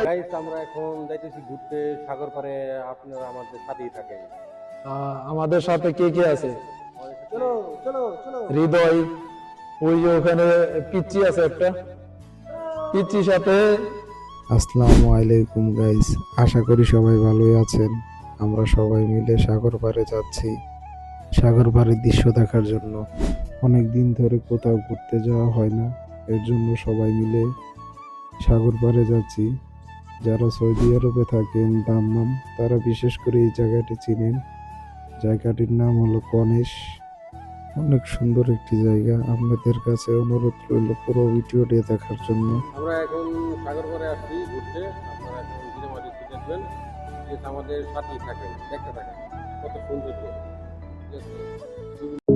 Guys আমরা এখন যাইতেছি ঘুরতে সাগর পাড়ে, আপনারা আমাদের সাথেই থাকেন। আমাদের সাথে কে কে আছে? চলো চলো চলো। হৃদয়, ওই যে ওখানে পিচ্চি আছে একটা, পিচ্চির সাথে। আসসালামু আলাইকুম গাইস, আশা করি সবাই ভালোই আছেন। আমরা সবাই মিলে সাগর পাড়ে যাচ্ছি সাগর পাড়ের দৃশ্য দেখার জন্য। অনেক দিন ধরে কোথাও ঘুরতে যাওয়া হয় না, এর জন্য সবাই মিলে সাগর পাড়ে যাচ্ছি। যারা সৌদি আরবে থাকেন দাম্মাম, তারা বিশেষ করে এই জায়গাটি চিনেন। জায়গাটির নাম হলো কনেশ। অনেক সুন্দর একটি জায়গা। আপনাদের কাছে অনুরোধ রইল পুরো ভিডিওটি দেখার জন্য। আমরা এখন সাগর পাড়ে আসছি ঘুরতে, আপনারা এখন ধীরে মাঝে দেখবেন, আমাদের সাথেই থাকেন, দেখতে থাকেন কত সুন্দর। ঠিক আছে।